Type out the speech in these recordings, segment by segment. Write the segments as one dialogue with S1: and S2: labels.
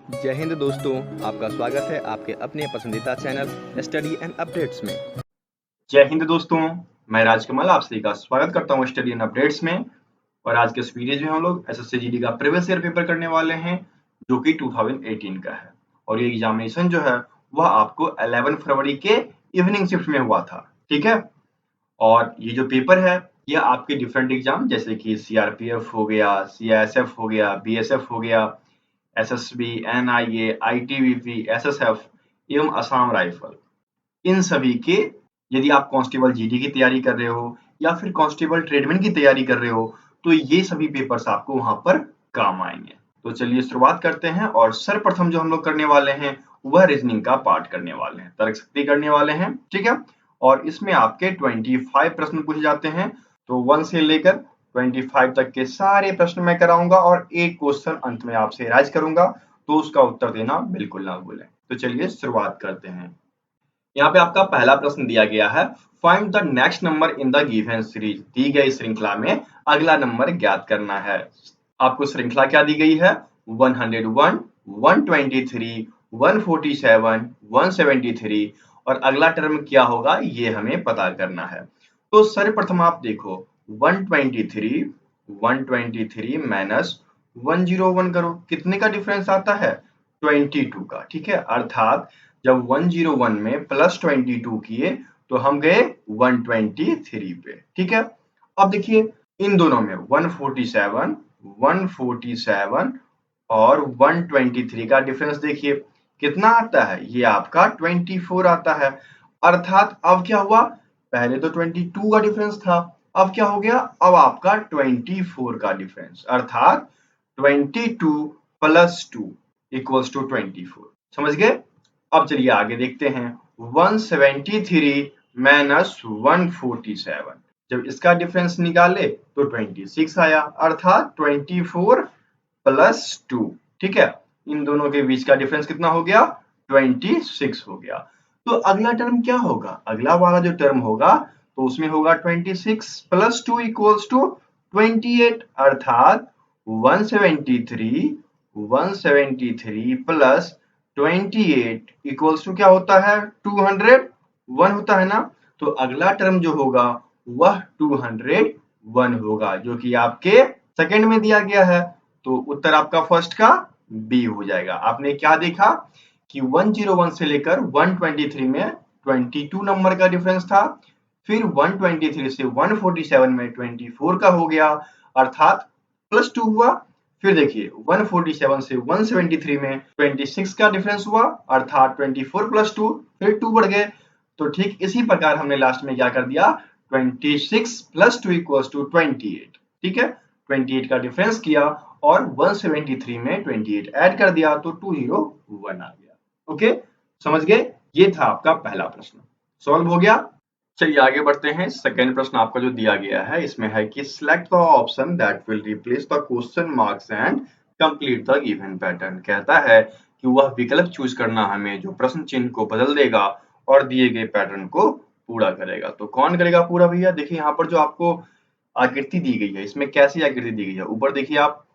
S1: जय हिंद दोस्तों, आपका स्वागत है आपके अपने पसंदीदा चैनल स्टडी एंड अपडेट्स में।
S2: जय हिंद दोस्तों, मैं राजकमल आप सभी का स्वागत करता हूँ स्टडी एंड अपडेट्स में। और आज के इस वीडियो में हम लोग एसएससी जीडी का प्रीवियस ईयर पेपर करने वाले हैं जो कि 2018 का है। और ये एग्जामिनेशन जो है वह आपको 11 फरवरी के इवनिंग शिफ्ट में हुआ था, ठीक है। और ये जो पेपर है ये आपके डिफरेंट एग्जाम जैसे कि सीआरपीएफ हो गया, सीआईएसएफ हो गया, बीएसएफ हो गया, एसएसबी, एनआईए, आईटीबीपी, एसएसएफ एवं असम राइफल, इन सभी के यदि आप कांस्टेबल जीडी की तैयारी कर रहे हो या फिर कांस्टेबल ट्रेडमैन की तैयारी कर रहे हो तो ये सभी पेपर्स आपको वहां पर काम आएंगे। तो चलिए शुरुआत करते हैं और सर्वप्रथम जो हम लोग करने वाले हैं वह रीजनिंग का पार्ट करने वाले हैं, तर्क शक्ति करने वाले हैं, ठीक है। और इसमें आपके 25 प्रश्न पूछे जाते हैं, तो 1 से लेकर 25 तक के सारे प्रश्न मैं कराऊंगा और एक क्वेश्चन अंत में आपसे राइज करूंगा, तो उसका उत्तर देना बिल्कुल ना भूलें। तो चलिए शुरुआत करते हैं। यहाँ पे आपका पहला प्रश्न दिया गया है, find the next number in the given series. दी गई श्रृंखला में अगला नंबर ज्ञात करना है। आपको श्रृंखला क्या दी गई है? 101, 123, 147, 173 और अगला टर्म क्या होगा ये हमें पता करना है। तो सर्वप्रथम आप देखो 123, 123 माइनस 101 करो, कितने का डिफरेंस आता है? 22 का, ठीक है। अर्थात जब 101 में प्लस 22 किए तो हम गए 123 पे, ठीक है। अब देखिए इन दोनों में 147, 147 और 123 का डिफरेंस देखिए कितना आता है, ये आपका 24 आता है। अर्थात अब क्या हुआ, पहले तो 22 का डिफरेंस था, अब क्या हो गया, अब आपका 24 का डिफरेंस, अर्थात 22 प्लस 2 इक्वल्स टू 24। समझ गए? अब चलिए आगे देखते हैं 173 माइनस 147, जब इसका डिफरेंस निकाले तो 26 आया, अर्थात 24 प्लस 2, ठीक है। इन दोनों के बीच का डिफरेंस कितना हो गया? 26 हो गया। तो अगला टर्म क्या होगा? अगला वाला जो टर्म होगा तो उसमें होगा 26 प्लस 2 इक्वल्स टू 28, अर्थात 173 प्लस 28 इक्वल्स टू क्या होता है? 201 होता है ना। तो अगला टर्म जो होगा वह 201 होगा, जो कि आपके सेकंड में दिया गया है। तो उत्तर आपका फर्स्ट का बी हो जाएगा। आपने क्या देखा कि 101 से लेकर 123 में 22 नंबर का डिफरेंस था, फिर 123 से 147 में 24 का हो गया, अर्थात प्लस 2 हुआ। फिर देखिए 147 से 173 में 26 का डिफरेंस हुआ, अर्थात 24 प्लस 2, फिर 2 बढ़ गए। तो ठीक इसी प्रकार हमने लास्ट में क्या कर दिया, 26 प्लस 2 इक्वल्स टू 28, ठीक है। 28 का डिफरेंस किया और 173 में 28 ऐड कर दिया तो 201 आ गया। ओके, समझ गए? ये था आपका पहला प्रश्न, सॉल्व हो गया। चलिए आगे बढ़ते हैं। सेकंड प्रश्न आपका जो दिया गया है इसमें है कि select the option that will replace the question marks and complete the given pattern. कहता है कि वह विकल्प चूज करना हमें जो प्रश्न चिन्ह को बदल देगा और दिए गए पैटर्न को पूरा करेगा। तो कौन करेगा पूरा भैया? देखिए यहाँ पर जो आपको आकृति दी गई है इसमें कैसी आकृति दी गई है, ऊपर देखिए आप,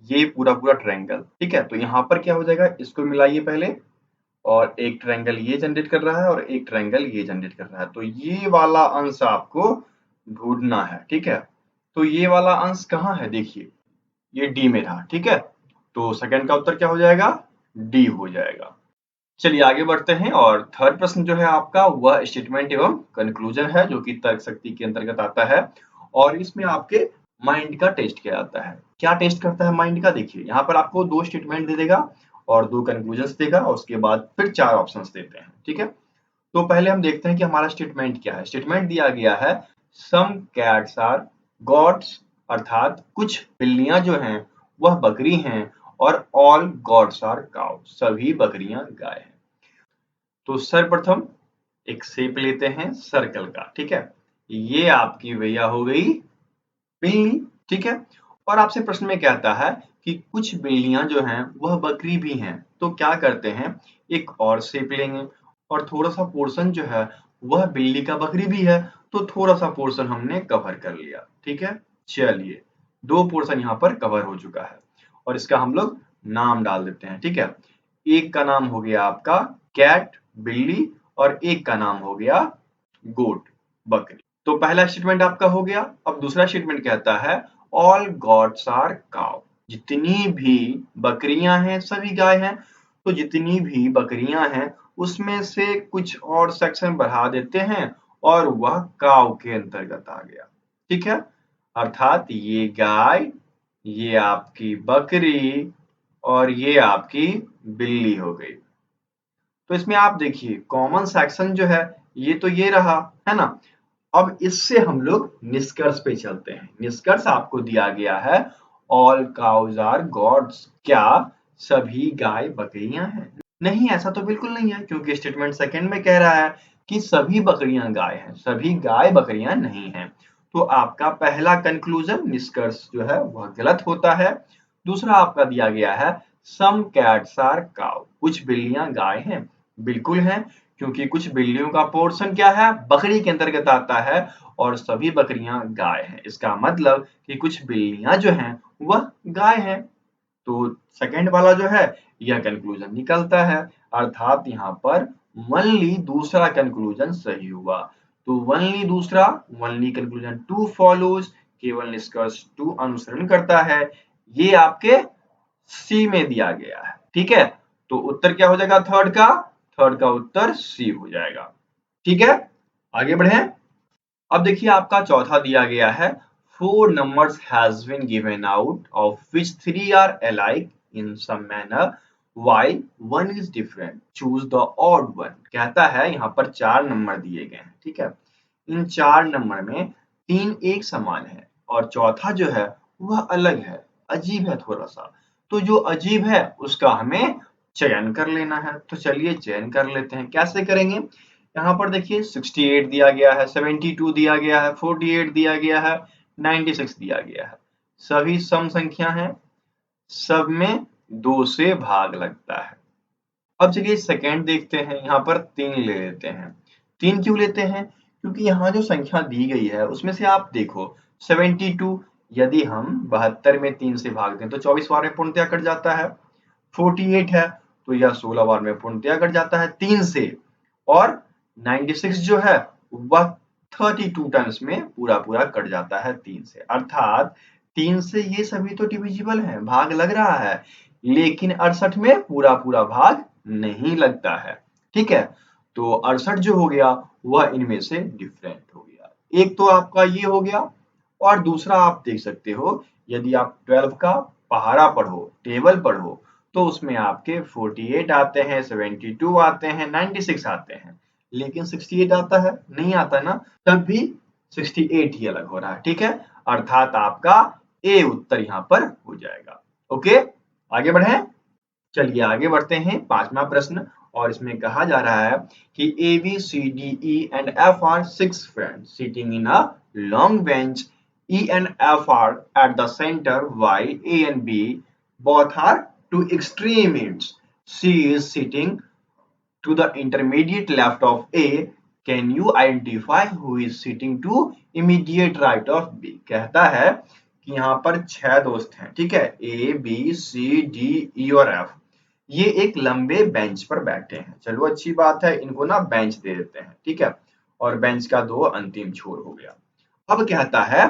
S2: ये पूरा पूरा ट्रायंगल, ठीक है। तो यहाँ पर क्या हो जाएगा, इसको मिलाइए पहले, और एक ट्रायंगल ये जनरेट कर रहा है और एक ट्रायंगल ये जनरेट कर रहा है। तो ये वाला अंश आपको ढूंढना है, ठीक है। तो ये वाला अंश कहाँ है? देखिए ये डी में था, ठीक है। तो सेकंड का उत्तर क्या हो जाएगा? डी हो जाएगा। चलिए आगे बढ़ते हैं और थर्ड प्रश्न जो है आपका वह स्टेटमेंट एवं कंक्लूजन है, जो कि तर्क शक्ति के अंतर्गत आता है। और इसमें आपके माइंड का टेस्ट किया जाता है। क्या टेस्ट करता है माइंड का? देखिए यहाँ पर आपको 2 स्टेटमेंट दे देगा और 2 कंक्लूजन देगा और उसके बाद फिर 4 ऑप्शंस देते हैं, ठीक है। तो पहले हम देखते हैं कि हमारा स्टेटमेंट क्या है। स्टेटमेंट दिया गया है सम कैट्स आर गॉड्स, अर्थात कुछ बिल्लियां जो हैं वह बकरी हैं, और ऑल गॉड्स आर काउ, सभी बकरियां गाय हैं। तो सर्वप्रथम एक शेप लेते हैं सर्कल का, ठीक है। ये आपकी भैया हो गई बिल्ली, ठीक है। और आपसे प्रश्न में कहता है कि कुछ बिल्लियां जो हैं वह बकरी भी हैं, तो क्या करते हैं, एक और शेप लेंगे और थोड़ा सा पोर्शन जो है वह बिल्ली का बकरी भी है, तो थोड़ा सा पोर्शन हमने कवर कर लिया, ठीक है। चलिए 2 पोर्शन यहाँ पर कवर हो चुका है और इसका हम लोग नाम डाल देते हैं, ठीक है। एक का नाम हो गया आपका कैट बिल्ली और एक का नाम हो गया गोट बकरी। तो पहला स्टेटमेंट आपका हो गया। अब दूसरा स्टेटमेंट कहता है ऑल गॉड्स आर काउ, जितनी भी बकरियां हैं सभी गाय हैं। तो जितनी भी बकरियां हैं उसमें से कुछ और सेक्शन बढ़ा देते हैं और वह काउ के अंतर्गत आ गया। ठीक है, अर्थात ये गाय, ये आपकी बकरी और ये आपकी बिल्ली हो गई। तो इसमें आप देखिए कॉमन सेक्शन जो है ये तो ये रहा, है ना। अब इससे हम लोग निष्कर्ष पे चलते हैं। निष्कर्ष आपको दिया गया है ऑल काउज आर गॉड्स, क्या सभी गाय बकरियां हैं? नहीं, ऐसा तो बिल्कुल नहीं है, क्योंकि स्टेटमेंट सेकंड में कह रहा है कि सभी बकरियां गाय हैं, सभी गाय बकरियां नहीं हैं। तो आपका पहला कंक्लूजन निष्कर्ष जो है वह गलत होता है। दूसरा आपका दिया गया है सम कैट्स आर काउ, कुछ बिल्लियां गाय हैं। बिल्कुल है, क्योंकि कुछ बिल्लियों का पोर्शन क्या है, बकरी के अंतर्गत आता है और सभी बकरियां गाय हैं। इसका मतलब कि कुछ बिल्लियां जो हैं वह गाय हैं। तो सेकंड वाला जो है यह कंक्लूजन निकलता है, अर्थात यहाँ पर वनली दूसरा कंक्लूजन सही हुआ। तो वनली दूसरा, वनली कंक्लूजन टू फॉलोज, केवल निष्कर्ष टू अनुसरण करता है, ये आपके सी में दिया गया है। ठीक है, तो उत्तर क्या हो जाएगा थर्ड का? थर्ड का उत्तर सी हो जाएगा। ठीक है, आगे बढ़े। अब देखिए आपका चौथा दिया गया है four numbers has been given out of which three are alike in some manner while one is different, choose the odd one. कहता है यहाँ पर चार नंबर दिए गए हैं। ठीक है, इन चार नंबर में तीन एक समान है और चौथा जो है वह अलग है, अजीब है थोड़ा सा। तो जो अजीब है उसका हमें चयन कर लेना है। तो चलिए चयन कर लेते हैं। कैसे करेंगे? यहाँ पर देखिए 68 दिया गया है, 72 दिया गया है, 48 दिया गया है, 96 दिया गया है। सभी सम संख्या हैं, सब में 2 से भाग लगता है। अब चलिए सेकंड देखते हैं। यहाँ पर 3 ले लेते हैं। 3 क्यों लेते हैं? क्योंकि यहाँ जो संख्या दी गई है उसमें से आप देखो 72 यदि हम 72 में 3 से भाग दें तो 24 बार में पूर्णतया कट जाता है। 48 है तो यह 16 बार में पूर्णतया कट जाता है 3 से। और 96 जो है वह 32 टाइम्स में पूरा पूरा कट जाता है 3 से। अर्थात 3 से ये सभी तो डिविजिबल है, भाग लग रहा है, लेकिन 68 में पूरा पूरा भाग नहीं लगता है। ठीक है, तो 68 जो हो गया वह इनमें से डिफरेंट हो गया। एक तो आपका ये हो गया और दूसरा आप देख सकते हो यदि आप 12 का पहाड़ा पढ़ो, टेबल पढ़ो, तो उसमें आपके 48 आते हैं, 72 आते हैं, 96 आते हैं, लेकिन 68 आता है? नहीं आता ना, तब भी 68 ही अलग हो रहा है। ठीक है, अर्थात आपका ए उत्तर यहाँ पर हो जाएगा। ओके, आगे बढ़े। चलिए आगे बढ़ते हैं। पांचवा प्रश्न, और इसमें कहा जा रहा है कि A B C D E and F are 6 friends sitting in a long bench. E and F are at the center while A and B both are to extreme ends. C is sitting to the intermediate left of A. Can you identify who is sitting to immediate right of B? कहता है कि यहाँ पर 6 दोस्त हैं। ठीक है, A, B, C, D, E और F। ये एक लंबे बेंच पर बैठे हैं। चलो अच्छी बात है, इनको ना बेंच दे देते हैं। ठीक है, और बेंच का 2 अंतिम छोर हो गया। अब कहता है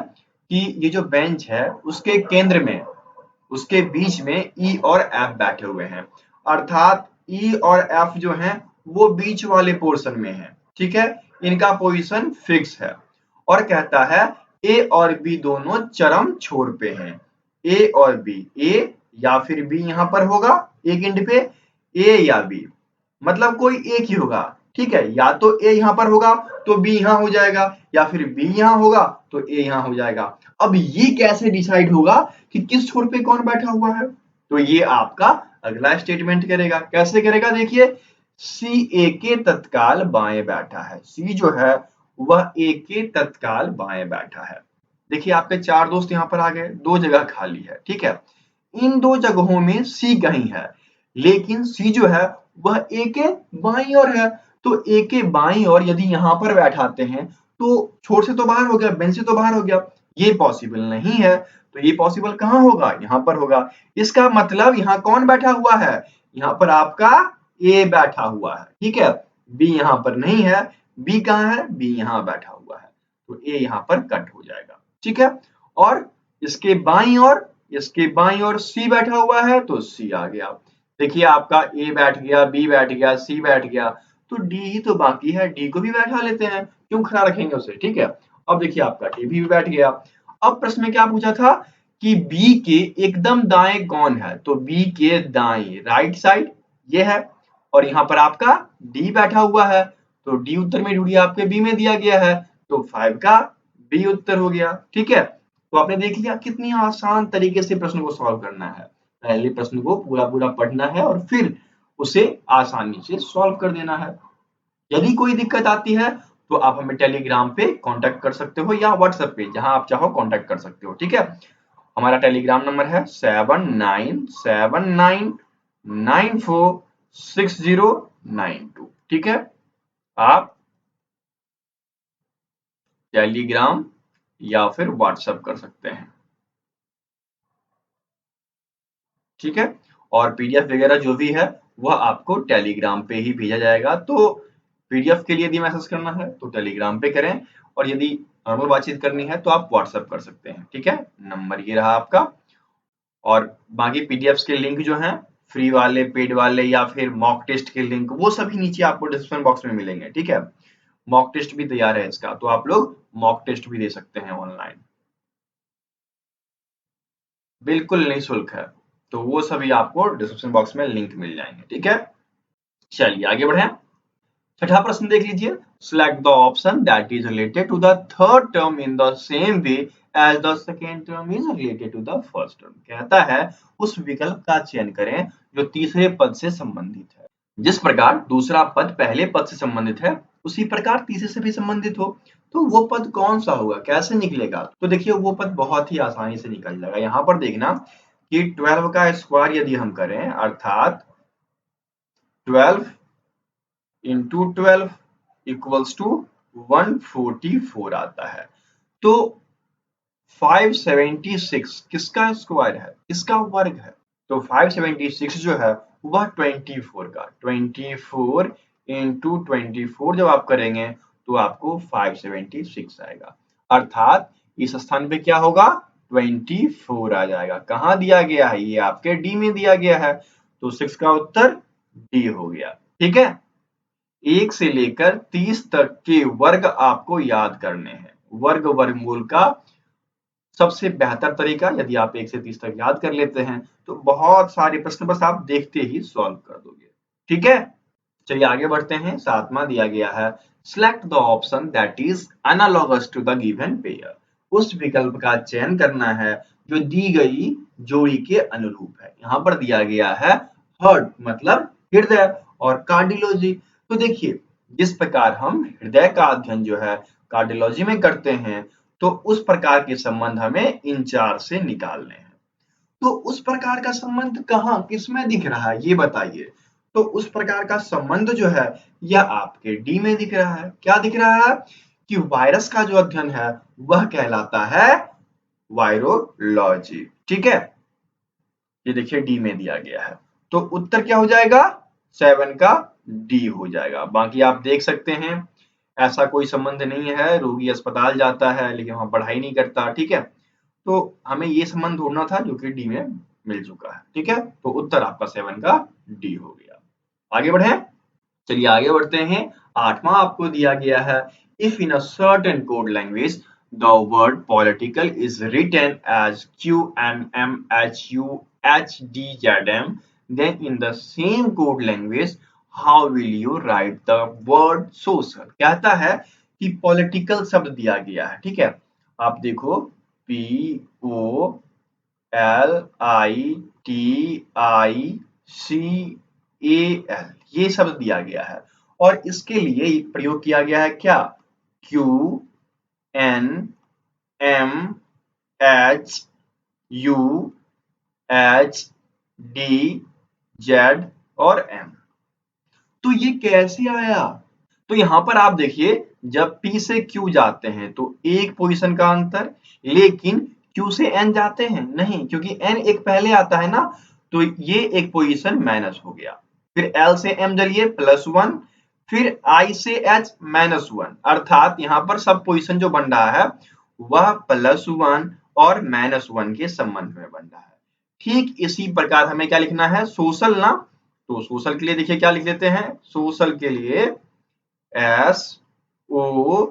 S2: कि ये जो बेंच है उसके केंद्र में, उसके बीच में ई और एफ बैठे हुए हैं, अर्थात ई और एफ जो हैं वो बीच वाले पोर्शन में है। ठीक है, इनका पोजीशन फिक्स है और कहता है ए और बी दोनों चरम छोर पे हैं। ए और बी, ए या फिर बी यहाँ पर होगा एक एंड पे, ए या बी, मतलब कोई एक ही होगा। ठीक है, या तो ए यहाँ पर होगा तो बी यहाँ हो जाएगा, या फिर बी यहाँ होगा तो ए यहाँ हो जाएगा। अब ये कैसे डिसाइड होगा कि किस छोर पे कौन बैठा हुआ है? तो ये आपका अगला स्टेटमेंट करेगा। कैसे करेगा? देखिए, सी ए के तत्काल बाएं बैठा है। सी जो है वह ए के तत्काल बाएं बैठा है। देखिए आपके 4 दोस्त यहाँ पर आ गए, 2 जगह खाली है। ठीक है, इन 2 जगहों में सी कहीं है, लेकिन सी जो है वह ए के बाईं ओर है। तो ए के बाईं ओर यदि यहाँ पर बैठाते हैं तो छोर से तो बाहर हो गया, बेंच से तो बाहर हो गया, ये पॉसिबल नहीं है। तो ये पॉसिबल कहाँ होगा? यहाँ पर होगा। इसका मतलब यहाँ कौन बैठा हुआ है? यहाँ पर आपका ए बैठा हुआ है, ठीक है, बी यहाँ पर नहीं है, बी कहाँ है, बी यहाँ बैठा हुआ है, तो ए यहाँ पर कट हो जाएगा, ठीक है। और इसके बाईं ओर सी बैठा हुआ है तो सी आ गया। देखिए आपका ए बैठ गया, बी बैठ गया, सी बैठ गया, तो डी ही तो बाकी है, डी को भी बैठा लेते हैं, क्यों खड़ा रखेंगे उसे, ठीक है। अब देखिए आपका डी भी बैठ गया। अब प्रश्न में क्या पूछा था कि बी के एकदम दाएं कौन है, तो बी के दाएं राइट साइड ये है, और यहाँ पर आपका डी बैठा हुआ है, तो डी उत्तर में ढूंढिए, आपके बी में दिया गया है, तो 5 का बी उत्तर हो गया, ठीक है। तो आपने देख लिया कितनी आसान तरीके से प्रश्न को सॉल्व करना है। पहले प्रश्न को पूरा पूरा पढ़ना है और फिर उसे आसानी से सॉल्व कर देना है। यदि कोई दिक्कत आती है तो आप हमें टेलीग्राम पे कांटेक्ट कर सकते हो या व्हाट्सएप पे, जहां आप चाहो कांटेक्ट कर सकते हो, ठीक है। हमारा टेलीग्राम नंबर है 7979946092, ठीक है। आप टेलीग्राम या फिर व्हाट्सएप कर सकते हैं, ठीक है। और पीडीएफ वगैरह जो भी है वह आपको टेलीग्राम पे ही भेजा जाएगा। तो पीडीएफ के लिए यदि मैसेज करना है तो टेलीग्राम पे करें, और यदि नॉर्मल बातचीत करनी है तो आप व्हाट्सएप कर सकते हैं, ठीक है। नंबर ये रहा आपका। और बाकी पीडीएफ्स के लिंक जो हैं, फ्री वाले, पेड वाले या फिर मॉक टेस्ट के लिंक, वो सभी नीचे आपको डिस्क्रिप्शन बॉक्स में मिलेंगे, ठीक है। मॉक टेस्ट भी तैयार है इसका, तो आप लोग मॉक टेस्ट भी दे सकते हैं ऑनलाइन, बिल्कुल निःशुल्क है। तो वो सभी आपको डिस्क्रिप्शन बॉक्स में लिंक मिल जाएंगे, ठीक है। चलिए आगे बढ़ें। छठा प्रश्न देख लीजिए। Select the option that is related to the third term in the same way as the second term is related to the first term। कहता है उस विकल्प का चयन करें जो तीसरे पद से संबंधित है। जिस प्रकार दूसरा पद पहले पद से संबंधित है, उसी प्रकार तीसरे से भी संबंधित हो, तो वो पद कौन सा होगा, कैसे निकलेगा? तो देखिए वो पद बहुत ही आसानी से निकल जाएगा। यहाँ पर देखना कि 12 का स्क्वायर यदि हम करें, अर्थात 12 इंटू 12 इक्वल्स टू 144 आता है। तो 576 किसका स्क्वायर है, किसका वर्ग है? तो 576 जो है वह 24 का, 24 इंटू 24 जब आप करेंगे तो आपको 576 आएगा। अर्थात इस स्थान पे क्या होगा, 24 आ जाएगा। कहाँ दिया गया है, ये आपके डी में दिया गया है, तो 6 का उत्तर डी हो गया, ठीक है। 1 से लेकर 30 तक के वर्ग आपको याद करने हैं। वर्ग वर्गमूल का सबसे बेहतर तरीका, यदि आप 1 से 30 तक याद कर लेते हैं तो बहुत सारे प्रश्न बस आप देखते ही सॉल्व कर दोगे, ठीक है। चलिए आगे बढ़ते हैं। सातवां दिया गया है select the option that is analogous to the given pair. उस विकल्प का चयन करना है जो दी गई जोड़ी के अनुरूप है। यहाँ पर दिया गया है हार्ट मतलब हृदय और कार्डियोलॉजी। तो देखिए जिस प्रकार हम हृदय का अध्ययन जो है कार्डियोलॉजी में करते हैं, तो उस प्रकार के संबंध हमें इन चार से निकालने हैं। तो उस प्रकार का संबंध कहाँ किसमें दिख रहा है ये बताइए। तो उस प्रकार का संबंध जो है यह आपके डी में दिख रहा है। क्या दिख रहा है कि वायरस का जो अध्ययन है वह कहलाता है वायरोलॉजी, ठीक है। ये देखिए डी में दिया गया है, तो उत्तर क्या हो जाएगा, 7 का डी हो जाएगा। बाकी आप देख सकते हैं ऐसा कोई संबंध नहीं है, रोगी अस्पताल जाता है लेकिन वहां पढ़ाई नहीं करता, ठीक है। तो हमें ये संबंध ढूंढना था जो कि डी में मिल चुका है, ठीक है। तो उत्तर आपका 7 का डी हो गया। आगे बढ़े, चलिए आगे बढ़ते हैं। आठवां आपको दिया गया है if in a certain code language the word political is written as QMMHUHDZM then in the same code language how will you write the word social। कहता है कि पॉलिटिकल शब्द दिया गया है, ठीक है। आप देखो POLITICAL ये शब्द दिया गया है, और इसके लिए प्रयोग किया गया है क्या, QNMHUHDZ और M। तो ये कैसे आया? तो यहाँ पर आप देखिए जब P से Q जाते हैं तो एक पोजीशन का अंतर, लेकिन Q से N जाते हैं नहीं, क्योंकि N एक पहले आता है ना, तो ये एक पोजीशन माइनस हो गया। फिर L से M जलिए +1, फिर I से H -1, अर्थात यहाँ पर सब पोजीशन जो बन रहा है वह +1 और -1 के संबंध में बन रहा है। ठीक इसी प्रकार हमें क्या लिखना है, सोशल ना, तो सोशल के लिए देखिए क्या लिख देते हैं, सोशल के लिए SOCIAL,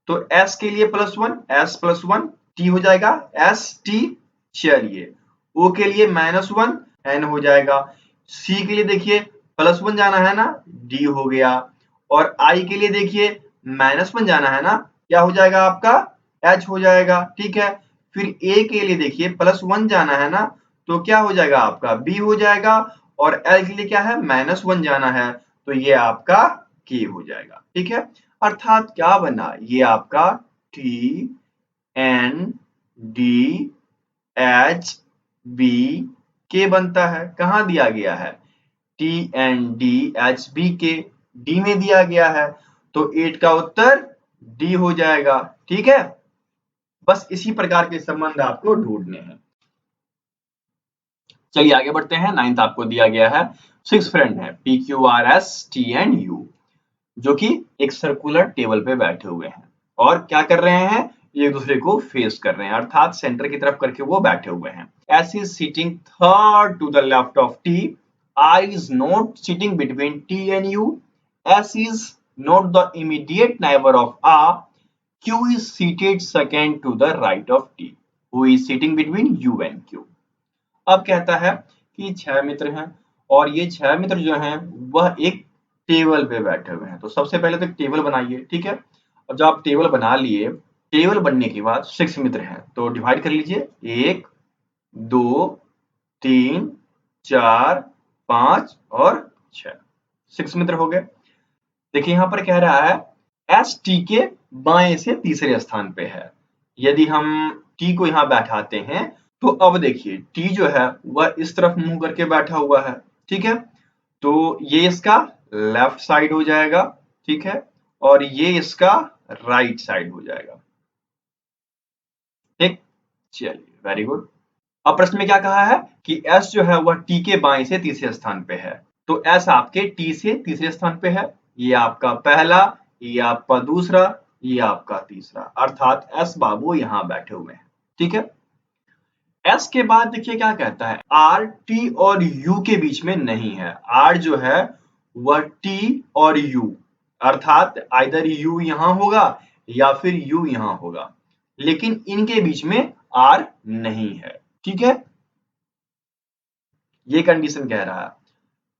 S2: तो S के लिए +1, S+1 T हो जाएगा ST, चलिए O के लिए -1 N हो जाएगा, C के लिए देखिए +1 जाना है ना, D हो गया, और I के लिए देखिए -1 जाना है ना, क्या हो जाएगा आपका H हो जाएगा, ठीक है। फिर A के लिए देखिए +1 जाना है ना, तो क्या हो जाएगा आपका B हो जाएगा, और L के लिए क्या है -1 जाना है, तो ये आपका K हो जाएगा, ठीक है। अर्थात क्या बना, ये आपका T N D H B K बनता है। कहाँ दिया गया है, T N D H B K, D में दिया गया है, तो 8 का उत्तर D हो जाएगा, ठीक है। बस इसी प्रकार के संबंध आपको ढूंढने हैं। चलिए आगे बढ़ते हैं। 9th आपको दिया गया है, 6 फ्रेंड है P Q R S T and U, जो कि एक सर्कुलर टेबल पे बैठे हुए हैं और क्या कर रहे हैं, एक दूसरे को फेस कर रहे हैं, अर्थात सेंटर की तरफ करके वो बैठे हुए हैं। S is sitting third to the left of T, I is not sitting between T and U, S is not the immediate neighbor of R, Q is seated second to the right of T, who is sitting between U and Q। अब कहता है कि 6 मित्र हैं और ये 6 मित्र जो हैं वह एक टेबल पे बैठे हुए हैं। तो सबसे पहले तो एक टेबल बनाइए, ठीक है। अब जब आप टेबल बना लिए, टेबल बनने के बाद 6 मित्र हैं तो डिवाइड कर लीजिए, 1 2 3 4 5 और 6, 6 मित्र हो गए। देखिए यहाँ पर कह रहा है एस टी के बाएं से तीसरे स्थान पे है। यदि हम टी को यहाँ बैठाते हैं तो अब देखिए टी जो है वह इस तरफ मुंह करके बैठा हुआ है, ठीक है। तो ये इसका लेफ्ट साइड हो जाएगा, ठीक है, और ये इसका राइट साइड हो जाएगा, ठीक। चलिए वेरी गुड। अब प्रश्न में क्या कहा है कि S जो है वह T के बाएं से तीसरे स्थान पे है, तो S आपके T से तीसरे स्थान पे है, ये आपका पहला, ये आपका दूसरा, ये आपका तीसरा, अर्थात S बाबू यहाँ बैठे हुए हैं, ठीक है। S के बाद देखिए क्या कहता है, R T और U के बीच में नहीं है। R जो है वह T और U, अर्थात आइदर U यहाँ होगा या फिर U यहाँ होगा, लेकिन इनके बीच में R नहीं है, ठीक है। ये कंडीशन कह रहा है।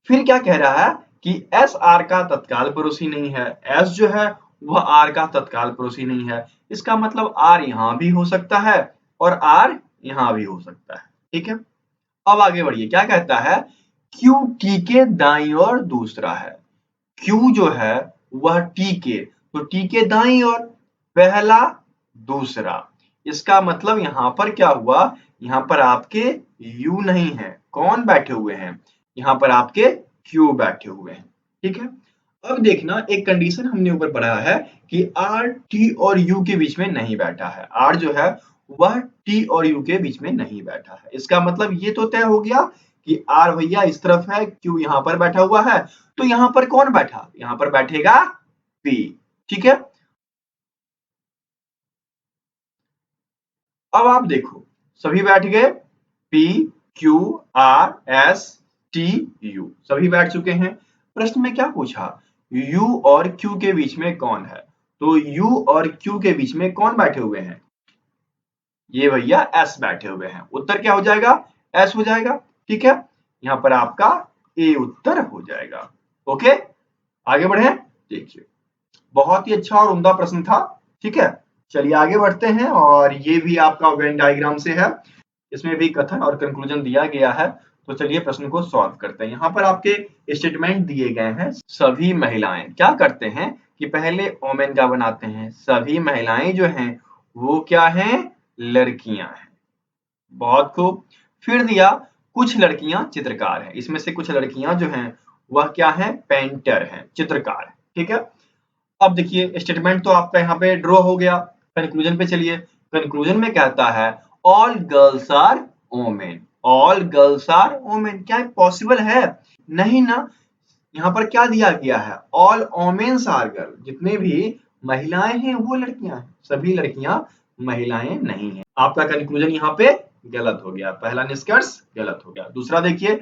S2: फिर क्या कह रहा है कि एस आर का तत्काल पड़ोसी नहीं है। एस जो है वह आर का तत्काल पड़ोसी नहीं है, इसका मतलब आर यहाँ भी हो सकता है और आर यहाँ भी हो सकता है, ठीक है। अब आगे बढ़िए, क्या कहता है, क्यू टी के दाईं ओर दूसरा है। क्यू जो है वह टी के, तो टी के दाईं ओर पहला दूसरा, इसका मतलब यहाँ पर क्या हुआ, यहाँ पर आपके यू नहीं है, कौन बैठे हुए हैं, यहाँ पर आपके क्यू बैठे हुए हैं, ठीक है। अब देखना एक कंडीशन हमने ऊपर पढ़ा है कि आर टी और यू के बीच में नहीं बैठा है। आर जो है वह टी और यू के बीच में नहीं बैठा है, इसका मतलब ये तो तय हो गया कि आर भैया इस तरफ है, क्यू यहाँ पर बैठा हुआ है, तो यहाँ पर कौन बैठा, यहाँ पर बैठेगा पी, ठीक है। अब आप देखो सभी बैठ गए, P Q R S T U सभी बैठ चुके हैं। प्रश्न में क्या पूछा, यू और क्यू के बीच में कौन है, तो यू और क्यू के बीच में कौन बैठे हुए हैं, ये भैया एस बैठे हुए हैं, उत्तर क्या हो जाएगा, एस हो जाएगा, ठीक है। यहाँ पर आपका ए उत्तर हो जाएगा, ओके। आगे बढ़े, देखिए बहुत ही अच्छा और उम्दा प्रश्न था, ठीक है। चलिए आगे बढ़ते हैं और ये भी आपका वेन डायग्राम से है, इसमें भी कथन और कंक्लूजन दिया गया है। तो चलिए प्रश्न को सॉल्व करते हैं। यहाँ पर आपके स्टेटमेंट दिए गए हैं। सभी महिलाएं क्या करते हैं कि पहले ओमेन का बनाते हैं, सभी महिलाएं जो हैं वो क्या हैं, लड़कियां हैं, बहुत खूब। फिर दिया कुछ लड़कियां चित्रकार हैं, इसमें से कुछ लड़कियां जो हैं वह क्या है, पेंटर हैं, चित्रकार है, ठीक है। अब देखिए स्टेटमेंट तो आपका यहाँ पे ड्रॉ हो गया, कंक्लूजन पे चलिए। कंक्लूजन में कहता है all girls are women, all girls are women, क्या पॉसिबल है? नहीं ना। यहाँ पर क्या दिया गया है? ऑल वोमेन्स आर गर्ल, जितने भी महिलाएं हैं वो लड़कियां हैं, सभी लड़कियां महिलाएं नहीं है। आपका कंक्लूजन यहाँ पे गलत हो गया, पहला निष्कर्ष गलत हो गया। दूसरा देखिए,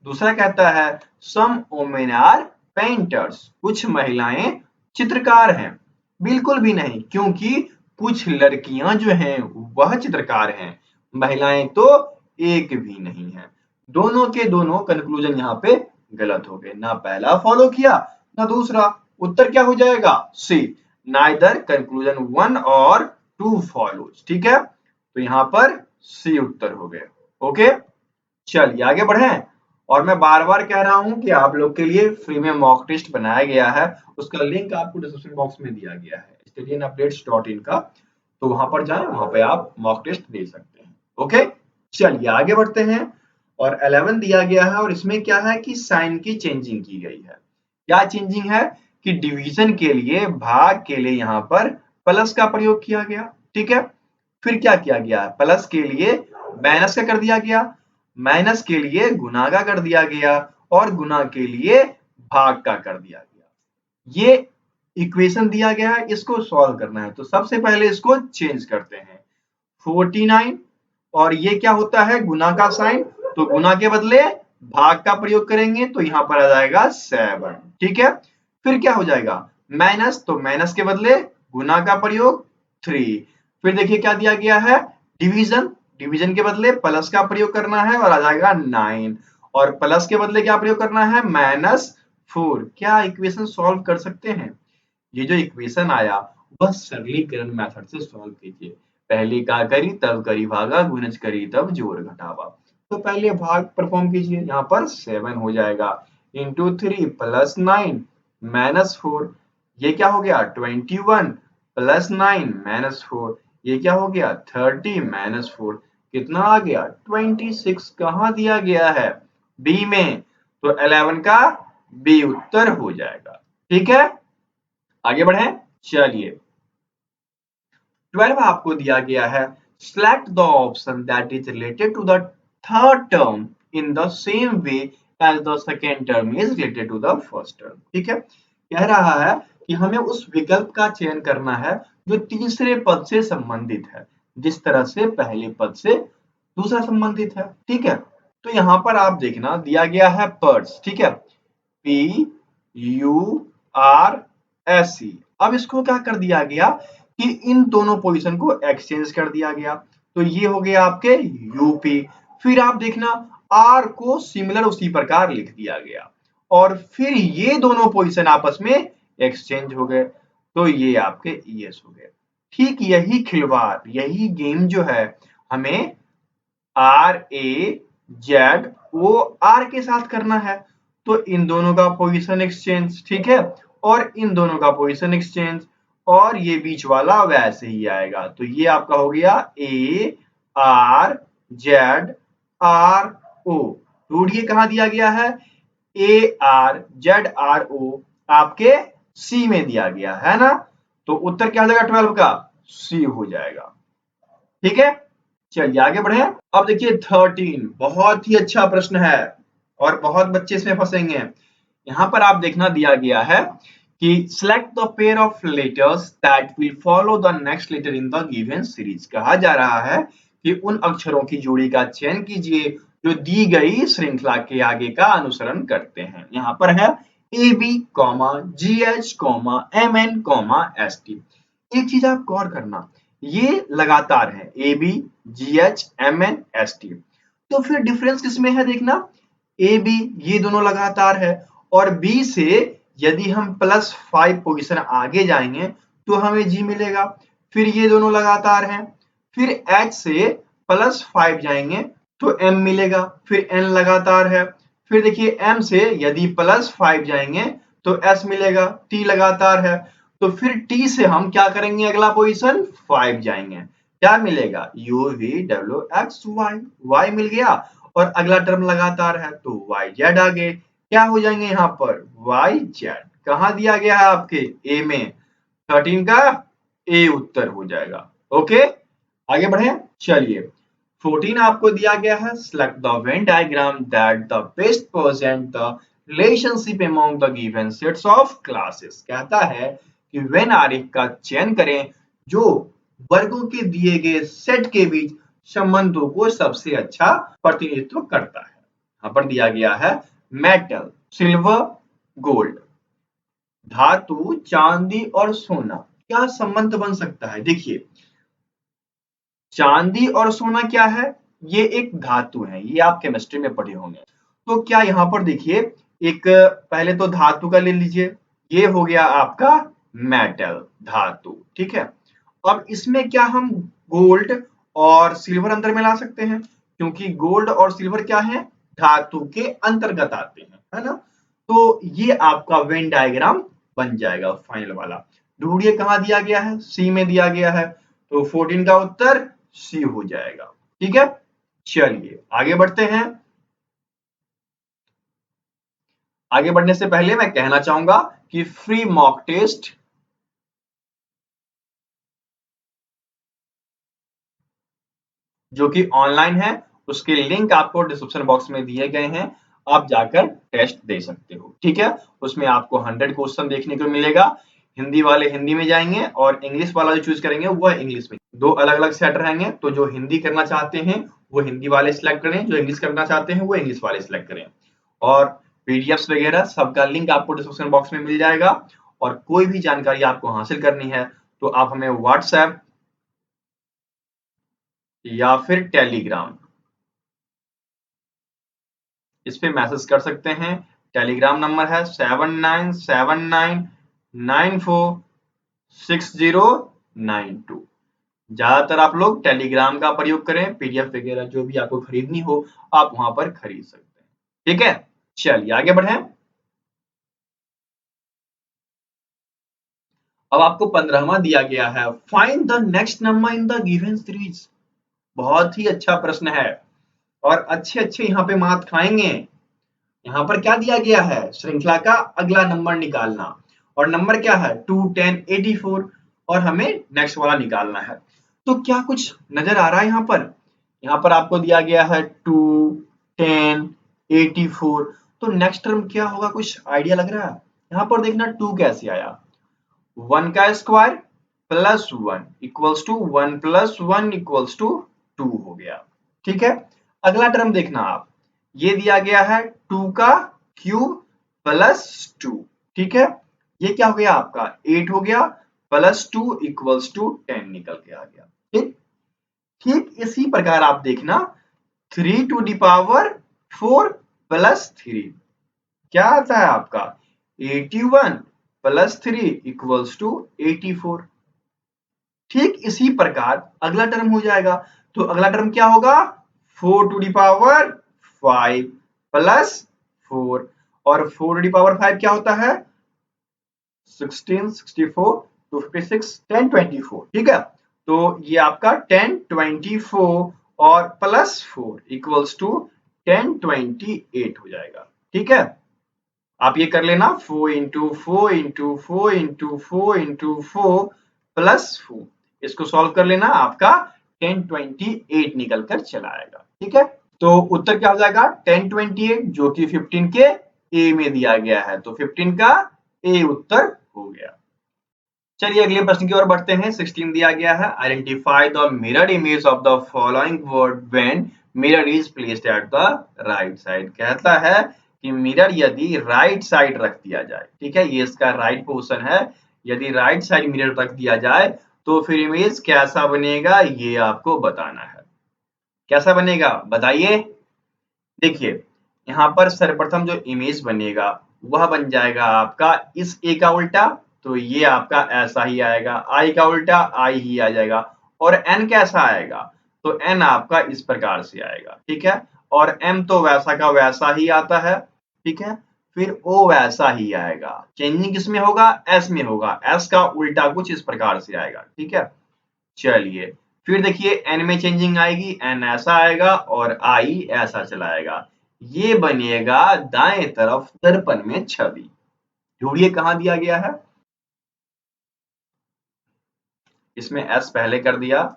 S2: दूसरा कहता है सम वोमेन आर पेंटर्स, कुछ महिलाएं चित्रकार हैं। बिल्कुल भी नहीं, क्योंकि कुछ लड़कियां जो हैं वह चित्रकार हैं, महिलाएं तो एक भी नहीं है। दोनों के दोनों कंक्लूजन यहाँ पे गलत हो गए, ना पहला फॉलो किया ना दूसरा। उत्तर क्या हो जाएगा? सी, नाइदर कंक्लूजन 1 और 2 फॉलोज। ठीक है, तो यहाँ पर सी उत्तर हो गया। ओके, चलिए आगे बढ़ें। और मैं बार बार कह रहा हूं कि आप लोग के लिए फ्री में मॉक टेस्ट बनाया गया है, उसका लिंक आपको डिस्क्रिप्शन बॉक्स में दिया गया है, studyandupdates.in का। तो वहां पर जाएं, वहां पे आप मॉक टेस्ट दे सकते हैं। ओके, चलिए आगे बढ़ते हैं। और 11 दिया गया है, और इसमें क्या है कि साइन की चेंजिंग की गई है। क्या चेंजिंग है? कि डिवीजन के लिए, भाग के लिए यहाँ पर प्लस का प्रयोग किया गया। ठीक है, फिर क्या किया गया? प्लस के लिए माइनस का कर दिया गया, माइनस के लिए गुना का कर दिया गया, और गुना के लिए भाग का कर दिया गया। ये इक्वेशन दिया गया है, इसको सॉल्व करना है। तो सबसे पहले इसको चेंज करते हैं। 49, और ये क्या होता है? गुना का साइन, तो गुना के बदले भाग का प्रयोग करेंगे, तो यहाँ पर आ जाएगा 7। ठीक है, फिर क्या हो जाएगा? माइनस, तो माइनस के बदले गुना का प्रयोग 3। फिर देखिए क्या दिया गया है? डिवीजन, डिवीजन के बदले प्लस का प्रयोग करना है और आ जाएगा 9, और प्लस के बदले क्या प्रयोग करना है? -4। क्या इक्वेशन सॉल्व कर सकते हैं? ये जो इक्वेशन आया वह सरलीकरण मेथड से सॉल्व कीजिए। पहले का करी तब करी भागा, गुणज करी तब जोड़ घटावा। तो पहले भाग परफॉर्म कीजिए, यहाँ पर 7 हो जाएगा, इंटू 3 प्लस 9 -4, ये क्या हो गया? 21 प्लस 9 -4, ये क्या हो गया? 30 -4, कितना आ गया? 26। कहाँ दिया गया है? बी में, तो 11 का बी उत्तर हो जाएगा। ठीक है, आगे बढ़े। चलिए 12 आपको दिया गया है, select the option that is related to the third term in the same way as the second term is related to the first term। ठीक है, कह रहा है कि हमें उस विकल्प का चयन करना है जो तीसरे पद से संबंधित है, जिस तरह से पहले पद से दूसरा संबंधित है। ठीक है, तो यहाँ पर आप देखना दिया गया है पर्स। ठीक है, PURSE। अब इसको क्या कर दिया गया कि इन दोनों पोजीशन को एक्सचेंज कर दिया गया, तो ये हो गया आपके यूपी। फिर आप देखना आर को सिमिलर उसी प्रकार लिख दिया गया, और फिर ये दोनों पोजीशन आपस में एक्सचेंज हो गए, तो ये आपके ईएस हो गए। ठीक यही खिलवाड़, यही गेम जो है हमें RAZOR के साथ करना है। तो इन दोनों का पोजीशन एक्सचेंज, ठीक है, और इन दोनों का पोजीशन एक्सचेंज, और ये बीच वाला वैसे ही आएगा। तो ये आपका हो गया ARZRO। ढूंढिए कहाँ दिया गया है? ARZRO आपके सी में दिया गया है ना, तो उत्तर क्या हो जाएगा? 12 का सी हो जाएगा। ठीक है, चलिए आगे बढ़े। अब देखिए 13 बहुत ही अच्छा प्रश्न है, और बहुत बच्चे इसमें फंसेंगे। यहाँ पर आप देखना दिया गया है कि select the pair of letters that will follow the next letter in the given series। कहा जा रहा है कि उन अक्षरों की जोड़ी का चयन कीजिए जो दी गई श्रृंखला के आगे का अनुसरण करते हैं। यहाँ पर है AB, GH, MN, ST। एक चीज आप गौर करना, ये लगातार है AB, GH, MN, ST। तो फिर डिफरेंस किसमें है? देखना AB ये दोनों लगातार है, और B से यदि हम +5 पोजीशन आगे जाएंगे तो हमें G मिलेगा। फिर ये दोनों लगातार हैं, फिर H से +5 जाएंगे तो M मिलेगा, फिर N लगातार है। फिर देखिए M से यदि +5 जाएंगे तो S मिलेगा, T लगातार है। तो फिर T से हम क्या करेंगे? अगला पोजीशन 5 जाएंगे, क्या मिलेगा? UVWXY, Y मिल गया, और अगला टर्म लगातार है तो YZ आगे क्या हो जाएंगे? यहाँ पर YZ कहाँ दिया गया है? आपके ए में। 13 का ए उत्तर हो जाएगा। ओके, आगे बढ़े। चलिए 14 आपको दिया गया है, select the Venn diagram that the best present the relationship among the given sets of classes। कहता है कि वेन आरेख का चयन करें जो वर्गों के दिए गए सेट के बीच संबंधों को सबसे अच्छा प्रतिनिधित्व करता है। यहाँ पर दिया गया है मेटल, सिल्वर, गोल्ड, धातु, चांदी और सोना, क्या संबंध बन सकता है? देखिए, चांदी और सोना क्या है? ये एक धातु है, ये आप केमिस्ट्री में पढ़े होंगे। तो क्या यहाँ पर देखिए, एक पहले तो धातु का ले लीजिए, ये हो गया आपका मेटल, धातु, ठीक है। अब इसमें क्या हम गोल्ड और सिल्वर अंदर में ला सकते हैं, क्योंकि गोल्ड और सिल्वर क्या है? धातु के अंतर्गत आते हैं, है ना। तो ये आपका वेन डायग्राम बन जाएगा फाइनल वाला। ढूंढिए कहाँ दिया गया है? सी में दिया गया है, तो 14 का उत्तर सी हो जाएगा, ठीक है। चलिए आगे बढ़ते हैं। आगे बढ़ने से पहले मैं कहना चाहूंगा कि फ्री मॉक टेस्ट जो कि ऑनलाइन है, उसके लिंक आपको डिस्क्रिप्शन बॉक्स में दिए गए हैं, आप जाकर टेस्ट दे सकते हो, ठीक है। उसमें आपको 100 क्वेश्चन देखने को मिलेगा। हिंदी वाले हिंदी में जाएंगे और इंग्लिश वाला जो चूज करेंगे वह इंग्लिश में। दो अलग अलग सेट रहेंगे, तो जो हिंदी करना चाहते हैं वो हिंदी वाले सिलेक्ट करें, जो इंग्लिश करना चाहते हैं वो इंग्लिश वाले सिलेक्ट करें। और पीडीएफ्स वगैरह सबका लिंक आपको डिस्क्रिप्शन बॉक्स में मिल जाएगा। और कोई भी जानकारी आपको हासिल करनी है तो आप हमें व्हाट्सएप या फिर टेलीग्राम इस पे मैसेज कर सकते हैं। टेलीग्राम नंबर है 7979946092। ज्यादातर आप लोग टेलीग्राम का प्रयोग करें, पीडीएफ वगैरह जो भी आपको खरीदनी हो आप वहां पर खरीद सकते हैं, ठीक है। चलिए आगे बढ़ें। अब आपको 15वां दिया गया है, find the next number in the given series. बहुत ही अच्छा प्रश्न है और अच्छे अच्छे यहाँ पे मार्क्स खाएंगे। यहाँ पर क्या दिया गया है? श्रृंखला का अगला नंबर निकालना, और नंबर क्या है? 2 10 84, और हमें नेक्स्ट वाला निकालना है। तो क्या कुछ नजर आ रहा है यहाँ पर? यहाँ पर आपको दिया गया है 2 10 84, तो नेक्स्ट टर्म क्या होगा? कुछ आइडिया लग रहा है? यहाँ पर देखना 2 कैसे आया, 1 का square plus 1 equals to 1 plus 1 equals to 2 हो गया, ठीक है। अगला टर्म देखना आप, ये दिया गया है 2 का क्यूब प्लस 2, ठीक है। ये क्या हो गया आपका? 8 हो गया, प्लस 2 इक्वल्स टू 10 निकल के आ गया, ठीक। ठीक इसी प्रकार आप देखना 3 टू द पावर 4 प्लस 3 क्या आता है आपका? 81 प्लस 3 इक्वल्स टू 84। ठीक इसी प्रकार अगला टर्म हो जाएगा, तो अगला टर्म क्या होगा? 4 टू द पावर 5 प्लस 4, और 4 टू द पावर 5 क्या होता है? 16 64 256 10 24, ठीक है। तो ये आपका 10 24 और प्लस 4 इक्वल्स टू 10 28 हो जाएगा, ठीक है। आप ये कर लेना 4 into 4 into 4 into 4 into 4 plus 4, इसको सॉल्व कर लेना, आपका 1028 निकल कर चला आएगा, ठीक है। तो उत्तर क्या हो जाएगा? 1028, जो कि 15 के ए में दिया गया है, तो 15 का ए उत्तर हो गया। चलिए अगले प्रश्न की ओर बढ़ते हैं। 16 दिया गया है, identify the mirror image of the following word when mirror is placed at the right side. कहता है कि मिरर यदि राइट साइड रख दिया जाए, ठीक है, ये इसका राइट पोर्शन है, यदि राइट साइड मिरर रख दिया जाए तो फिर इमेज कैसा बनेगा ये आपको बताना है। कैसा बनेगा बताइए? देखिए यहाँ पर सर्वप्रथम जो इमेज बनेगा वह बन जाएगा आपका इस ए का उल्टा, तो ये आपका ऐसा ही आएगा, आई का उल्टा आई ही आ जाएगा, और एन कैसा आएगा? तो एन आपका इस प्रकार से आएगा, ठीक है। और एम तो वैसा का वैसा ही आता है, ठीक है। फिर ओ वैसा ही आएगा, चेंजिंग किसमें होगा? एस में होगा, एस का उल्टा कुछ इस प्रकार से आएगा, ठीक है। चलिए फिर देखिए एन में चेंजिंग आएगी, एन ऐसा आएगा और आई ऐसा चलाएगा, ये बनेगा दाएं तरफ दर्पण में छवि। ढूंढिए कहां दिया गया है? इसमें एस पहले कर दिया,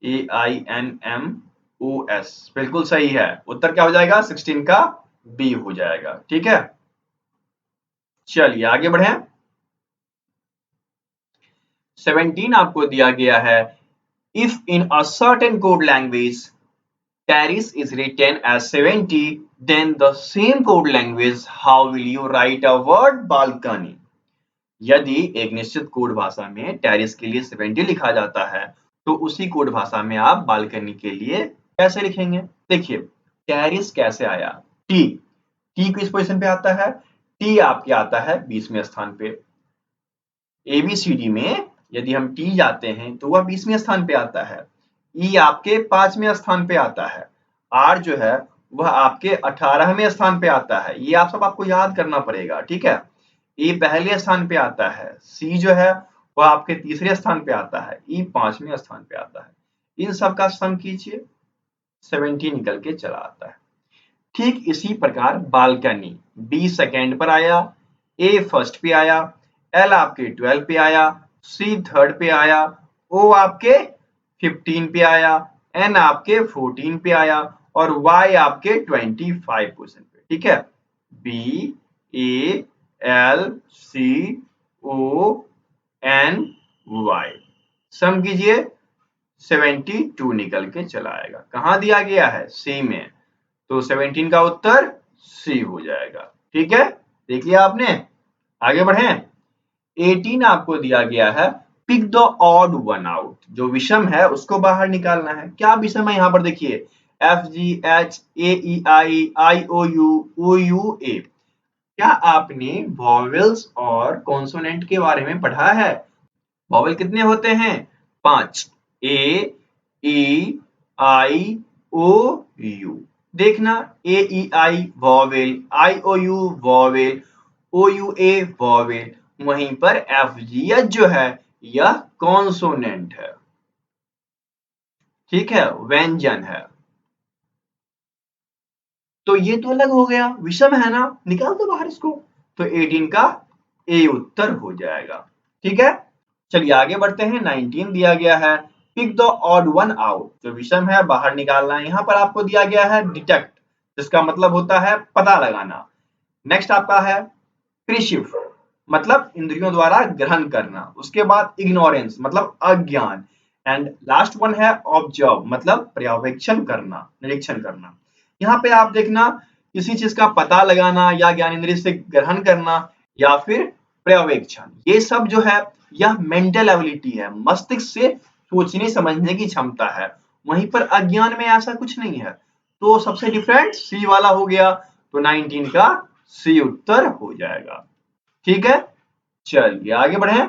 S2: ए आई एन एम, OS बिल्कुल सही है। उत्तर क्या हो जाएगा? 16 का बी हो जाएगा। ठीक है, चलिए आगे बढ़े। 17 आपको दिया गया है, if in a certain code language Paris is written as 70, then the same code language, how will you write a word balcony? यदि एक निश्चित कोड भाषा में टेरिस के लिए 70 लिखा जाता है, तो उसी कोड भाषा में आप बालकनी के लिए कैसे लिखेंगे? देखिए, टेरिस कैसे आया? टी, टी किस पोजीशन पे आता है? टी आपके आता है 20वें स्थान पे। एबीसीडी में यदि हम टी जाते हैं तो वह 20वें स्थान पे आता है। ई आपके 5वें स्थान पे आता है। आर जो है वह आपके 18वें स्थान पे आता है। ये आप सब आपको याद करना पड़ेगा, ठीक है। ए पहले स्थान पे आता है। सी जो है वह आपके तीसरे स्थान पे आता है। ई 5वें स्थान पे आता है। इन सब का सम कीजिए, 70 निकल के चला आता है। ठीक इसी प्रकार बालकनी बी सेकेंड पर आया, ए फर्स्ट पे आया, एल आपके 12 पे आया, सी थर्ड पे आया, ओ आपके 15 पे आया, एन आपके 14 पे आया और वाई आपके 25 पोजीशन पे। ठीक है, B A L C O N Y, sum कीजिए, 72 निकल के चला आएगा। कहाँ दिया गया है? सी में, तो 17 का उत्तर सी हो जाएगा। ठीक है, देख लिया आपने। आगे बढ़े। 18 आपको दिया गया है, pick the odd one out, जो विषम है उसको बाहर निकालना है। क्या विषम है यहाँ पर? देखिए, F G H A E I O U A. क्या आपने वॉवेल्स और कॉन्सोनेंट के बारे में पढ़ा है? वॉवेल कितने होते हैं? 5, ए ई आई ओ यू। देखना, A E I vowel, I O U vowel, O U A vowel, वहीं पर एफ जी एच जो है यह कॉन्सोनेंट है। ठीक है, व्यंजन है। तो ये तो अलग हो गया, विषम है ना, निकाल दो बाहर इसको। तो 18 का ए उत्तर हो जाएगा। ठीक है, चलिए आगे बढ़ते हैं। 19 दिया गया है, pick the odd one out, जो विषम है बाहर निकालना है। यहाँ पर आपको दिया गया है डिटेक्ट, जिसका मतलब होता है पता लगाना। नेक्स्ट आपका है प्रिशिव, मतलब इंद्रियों द्वारा ग्रहण करना। उसके बाद इग्नोरेंस, मतलब अज्ञान। एंड लास्ट वन है ऑब्जर्व, मतलब पर्यवेक्षण करना, निरीक्षण करना। यहाँ पे आप देखना, किसी चीज का पता लगाना या ज्ञान इंद्रिय से ग्रहण करना या फिर पर्यवेक्षण, ये सब जो है यह मेंटल एबिलिटी है, मस्तिष्क से सोचने समझने की क्षमता है। वहीं पर अज्ञान में ऐसा कुछ नहीं है। तो सबसे डिफरेंट सी वाला हो गया। तो 19 का सी उत्तर हो जाएगा। ठीक है, चलिए आगे बढ़े।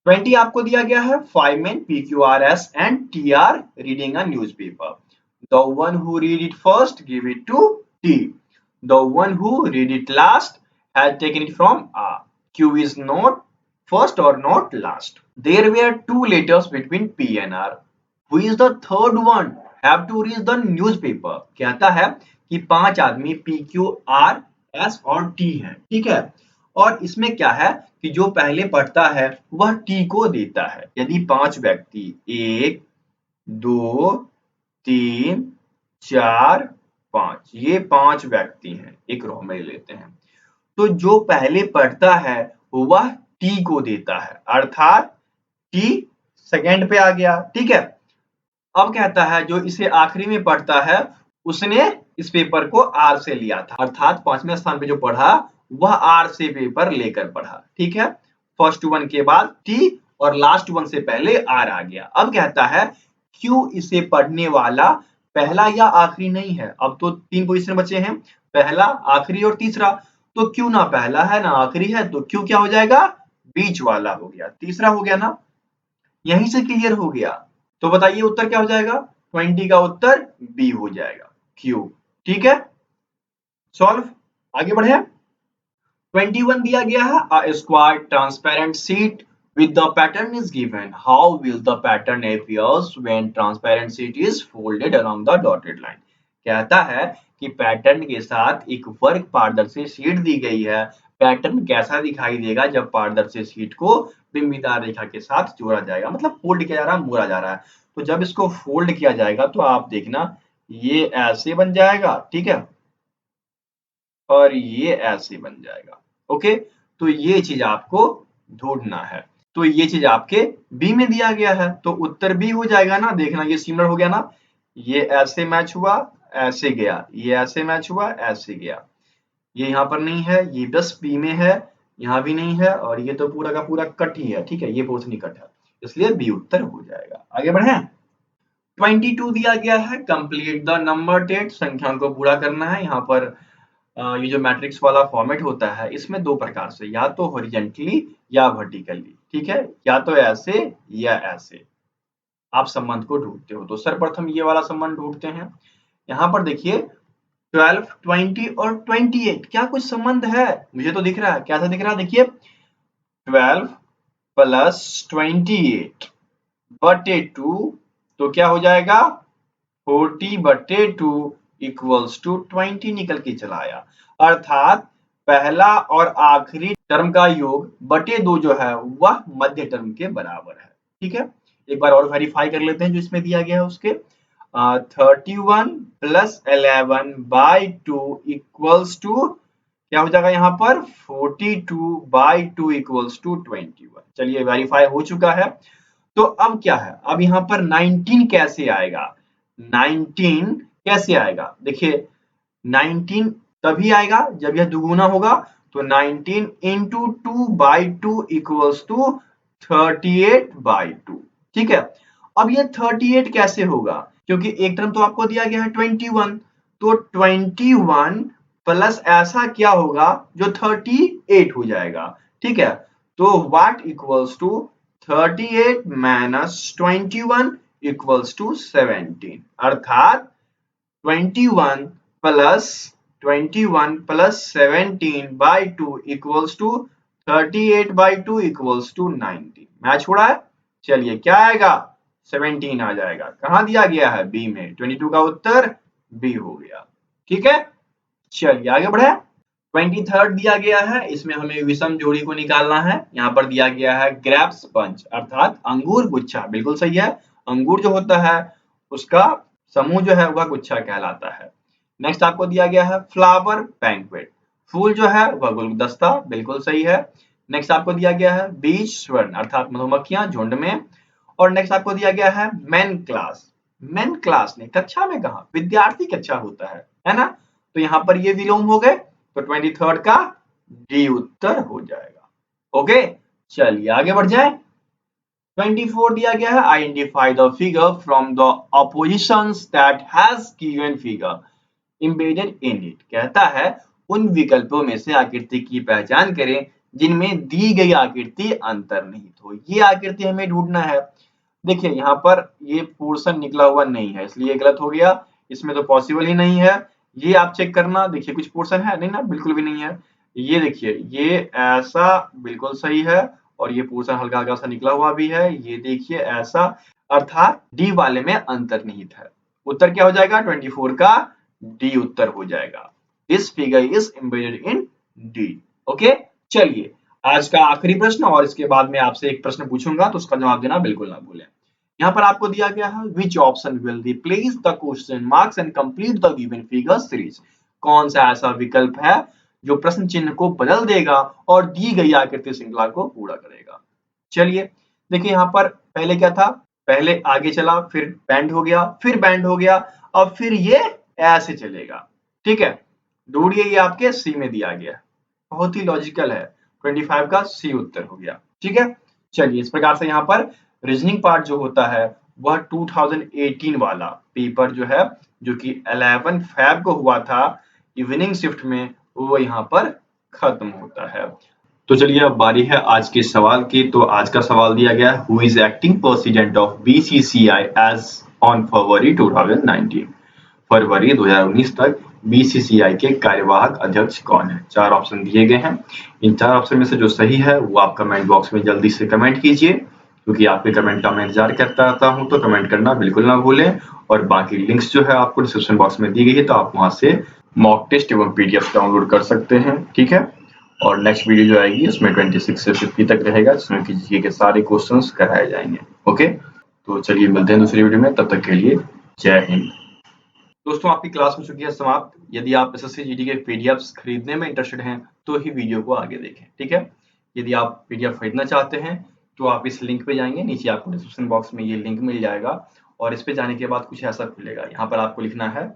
S2: 20 आपको दिया गया है, 5 men PQRS and TR reading a newspaper. The one who read it first give it to T. The one who read it last had taken it from A. Q is not first or not last. There were 2 letters between P and R. Who is the third one? Have to read the newspaper. कहता है कि 5 आदमी P, Q, R, S और T हैं। ठीक है, और इसमें क्या है कि जो पहले पढ़ता है वह टी को देता है। यदि 5 व्यक्ति 1 2 3 4 5, ये 5 व्यक्ति हैं, एक रो में लेते हैं, तो जो पहले पढ़ता है वह टी को देता है, अर्थात टी सेकंड पे आ गया। ठीक है, अब कहता है जो इसे आखिरी में पढ़ता है उसने इस पेपर को आर से लिया था, अर्थात 5वें स्थान पे जो पढ़ा वह आर से पेपर लेकर पढ़ा। ठीक है, फर्स्ट वन के बाद टी और लास्ट वन से पहले आर आ गया। अब कहता है क्यों इसे पढ़ने वाला पहला या आखिरी नहीं है। अब तो 3 पोजीशन बचे हैं, पहला, आखिरी और तीसरा। तो क्यों ना पहला है ना आखिरी है, तो क्यों क्या हो जाएगा? बीच वाला हो गया, तीसरा हो गया ना, यहीं से क्लियर हो गया। तो बताइए उत्तर क्या हो जाएगा? 20 का उत्तर बी हो जाएगा, क्यू। ठीक है, सॉल्व, आगे बढ़े। 21 दिया गया है, a square transparent sheet with the pattern is given. How will the pattern appears when transparent sheet is folded along the dotted line? कहता है कि पैटर्न के साथ एक वर्ग पारदर्शी शीट दी गई है। पैटर्न कैसा दिखाई देगा जब पारदर्शी शीट को बिंदीदार रेखा के साथ जोड़ा जाएगा, मतलब फोल्ड किया जा रहा है, मोड़ा जा रहा है। तो जब इसको फोल्ड किया जाएगा तो आप देखना ये ऐसे बन जाएगा, ठीक है, और ये ऐसे बन जाएगा। ओके, तो ये चीज आपको ढूंढना है। तो ये चीज आपके बी में दिया गया है, तो उत्तर बी हो जाएगा ना। देखना ये सिमिलर हो गया ना, ये ऐसे मैच हुआ, ऐसे गया, ये ऐसे मैच हुआ, ऐसे गया। ये यहाँ पर नहीं है, ये बस बी में है, यहाँ भी नहीं है, और ये तो पूरा का पूरा कट ही है, ठीक है, ये पोर्शन ही कट है, इसलिए बी उत्तर हो जाएगा। आगे बढ़े। 22 दिया गया है, कंप्लीट द नंबर टेट, संख्या को पूरा करना है। यहाँ पर ये जो मैट्रिक्स वाला फॉर्मेट होता है इसमें दो प्रकार से, या तो हॉरिजेंटली या वर्टिकली, ठीक है, या तो ऐसे या ऐसे आप संबंध को ढूंढते हो। तो सर्वप्रथम ये वाला संबंध ढूंढते हैं। यहाँ पर देखिए 12, 20 और 28 क्या कुछ संबंध है? मुझे तो दिख रहा है। कैसा दिख रहा है? देखिए 12 प्लस 28 बटे 2 तो क्या हो जाएगा 40 बटे 2 इक्वल्स टू 20 निकल के चला आया। अर्थात पहला और आखिरी टर्म का योग बटे 2 जो है वह मध्य टर्म के बराबर है। ठीक है, एक बार और वेरीफाई कर लेते हैं जो इसमें दिया गया है उसके। 31 प्लस 11 बाई 2 इक्वल्स टू क्या हो जाएगा यहाँ पर 42 बाई 2 इक्वल्स टू 21। चलिए वेरीफाई हो चुका है। तो अब क्या है, अब यहाँ पर 19 कैसे आएगा? 19 कैसे आएगा? देखिए 19 तभी आएगा जब यह दुगुना होगा, तो 19 into 2 by 2 equals to 38 by 2। ठीक है, अब ये 38 कैसे होगा? क्योंकि एक टर्म तो आपको दिया गया है 21, तो 21 प्लस ऐसा क्या होगा जो 38 हो जाएगा। ठीक है, तो what equals to 38 minus 21 equals to 17। अर्थात 21 plus 17 by 2 equals to 38 by 2 equals to 19। Match हो रहा है। चलिए क्या आएगा 17 आ जाएगा। कहां दिया गया है? बी में। 22 का उत्तर बी हो गया। ठीक है, चलिए आगे बढ़े। 23 दिया गया है, इसमें हमें विषम जोड़ी को निकालना है। यहाँ पर दिया गया है ग्रेप्स बंच अर्थात अंगूर गुच्छा। बिल्कुल सही है, अंगूर जो होता है उसका समूह जो है वह गुच्छा कहलाता है। नेक्स्ट आपको दिया गया है फ्लावर बैंक्वेट, फूल जो है वह गुलदस्ता। बिल्कुल सही है। नेक्स्ट आपको दिया गया है बीज स्वर्ण अर्थात मधुमक्खियां झुंड में। और नेक्स्ट आपको दिया गया है मेन क्लास। मेन क्लास ने कक्षा में कहा, विद्यार्थी कक्षा होता है ना। तो यहाँ पर ये विलोम हो गए, तो 23 का डी उत्तर हो जाएगा। ओके, चलिए आगे बढ़ जाए। 24 दिया गया है identify the figure from the opposition's that has given figure embedded in it. कहता है उन विकल्पों में से आकृति की पहचान करें जिनमें दी गई आकृति अंतर्निहित हो। ये आकृति हमें ढूंढना है। देखिए यहाँ पर ये पोर्शन निकला हुआ नहीं है, इसलिए गलत हो गया। इसमें तो पॉसिबल ही नहीं है। ये आप चेक करना, देखिए कुछ पोर्शन है नहीं ना, बिल्कुल भी नहीं है। ये देखिए ये ऐसा बिल्कुल सही है, और ये पोर्शन हल्का हल्का सा निकला हुआ भी है। ये देखिए ऐसा, अर्थात डी वाले में अंतर्निहित है। उत्तर क्या हो जाएगा 24 का डी उत्तर हो जाएगा। This figure is embedded in D. Okay, चलिए आज का आखिरी प्रश्न, और इसके बाद में आपसे एक प्रश्न पूछूंगा तो उसका जवाब देना बिल्कुल ना भूलें। यहाँ पर आपको दिया गया है which option will replace the question marks and complete the given figure series. कौन सा ऐसा विकल्प है जो प्रश्न चिन्ह को बदल देगा और दी गई आकृति श्रृंखला को पूरा करेगा। चलिए देखिए यहाँ पर पहले क्या था, पहले आगे चला, फिर बैंड हो गया, फिर बैंड हो गया, अब फिर ये ऐसे चलेगा। ठीक है, ढूंढिए, ये आपके सी में दिया गया है। बहुत ही लॉजिकल है, 25 का सी उत्तर हो गया। ठीक है, चलिए इस प्रकार से यहाँ पर रीजनिंग पार्ट जो होता है वह 2018 वाला पेपर जो है, जो कि 11 फैब को हुआ था इवनिंग शिफ्ट में, वो यहाँ पर खत्म होता है। तो चलिए अब बारी है आज के सवाल की। तो आज का सवाल दिया गया है who is acting president of BCCI as on February 2019। फरवरी 2019 तक बीसीसीआई के कार्यवाहक अध्यक्ष कौन है? 4 ऑप्शन दिए गए हैं। इन 4 ऑप्शन में से जो सही है वो आप कमेंट बॉक्स में जल्दी से कमेंट कीजिए, क्योंकि आपके कमेंट का मैं इंतजार करता रहता हूं। तो कमेंट करना बिल्कुल ना भूलें, और बाकी लिंक्स जो है आपको डिस्क्रिप्शन बॉक्स में दी गई है, तो आप वहां से मॉक टेस्ट एवं पीडीएफ डाउनलोड कर सकते हैं। ठीक है, और नेक्स्ट वीडियो जो आएगी उसमें 26 से 50 तक रहेगा, जिसमें कि जीके के सारे क्वेश्चंस कराए जाएंगे। ओके, तो चलिए मिलते हैं दूसरी वीडियो में, तब तक के लिए जय हिंद। दोस्तों आपकी क्लास हो चुकी है समाप्त। यदि आप एसएससी जीडी के पीडीएफ्स खरीदने में इंटरेस्टेड हैं तो ही वीडियो को आगे देखें, ठीक है। यदि आप पीडीएफ खरीदना चाहते हैं तो आप इस लिंक पे जाएंगे, नीचे आपको डिस्क्रिप्शन बॉक्स में ये लिंक मिल जाएगा और इस पे जाने के बाद कुछ ऐसा खुलेगा। यहाँ पर आपको लिखना है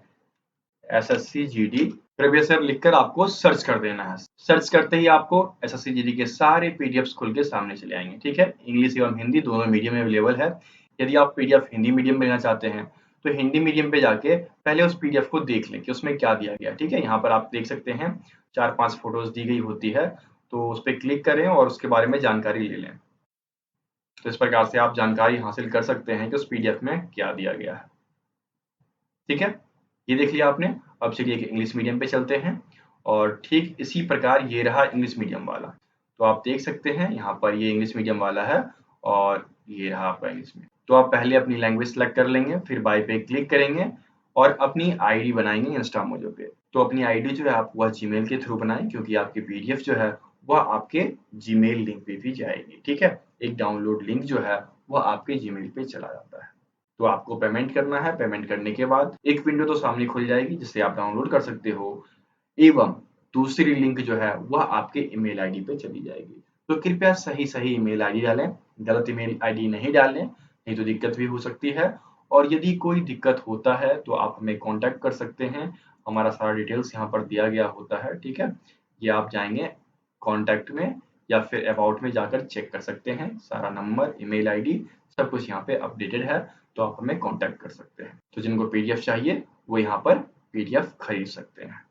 S2: एसएससी जीडी प्रीवियस ईयर लिखकर आपको सर्च कर देना है। सर्च करते ही आपको एसएससी जीडी के सारे पीडीएफ्स खुल के सामने चले आएंगे, ठीक है। इंग्लिश एवं हिंदी दोनों मीडियम में अवेलेबल है। यदि आप पीडीएफ हिंदी मीडियम में लेना चाहते हैं तो हिंदी मीडियम पे जाके पहले उस पीडीएफ को देख लें कि उसमें क्या दिया गया, ठीक है। यहाँ पर आप देख सकते हैं 4-5 फोटोज दी गई होती है, तो उस पर क्लिक करें और उसके बारे में जानकारी ले लें। तो इस प्रकार से आप जानकारी हासिल कर सकते हैं कि उस पीडीएफ में क्या दिया गया है, ठीक है। ये देख लिया आपने। अब चलिए इंग्लिश मीडियम पे चलते हैं और ठीक इसी प्रकार ये रहा इंग्लिश मीडियम वाला। तो आप देख सकते हैं यहाँ पर ये इंग्लिश मीडियम वाला है और ये रहा आपका इंग्लिश मीडियम। तो आप पहले अपनी लैंग्वेज सेलेक्ट कर लेंगे, फिर बाय पे क्लिक करेंगे और अपनी आईडी बनाएंगे इंस्टा मोजो पे। तो अपनी आईडी जो है आप वह जीमेल के थ्रू बनाएं, क्योंकि आपकी पीडीएफ जो है वह आपके जीमेल लिंक पे भी जाएगी, ठीक है। एक डाउनलोड लिंक जो है वह आपके जीमेल पे चला जाता है। तो आपको पेमेंट करना है। पेमेंट करने के बाद एक विंडो तो सामने खुल जाएगी जिससे आप डाउनलोड कर सकते हो, एवं दूसरी लिंक जो है वह आपके ईमेल आईडी पे चली जाएगी। तो कृपया सही ईमेल आईडी डालें, गलत ईमेल आईडी नहीं डालें, नहीं तो दिक्कत भी हो सकती है। और यदि कोई दिक्कत होता है तो आप हमें कांटेक्ट कर सकते हैं। हमारा सारा डिटेल्स यहाँ पर दिया गया होता है, ठीक है। ये आप जाएंगे कांटेक्ट में या फिर अबाउट में जाकर चेक कर सकते हैं। सारा नंबर, ईमेल आईडी सब कुछ यहाँ पे अपडेटेड है, तो आप हमें कांटेक्ट कर सकते हैं। तो जिनको पीडीएफ चाहिए वो यहाँ पर पीडीएफ खरीद सकते हैं।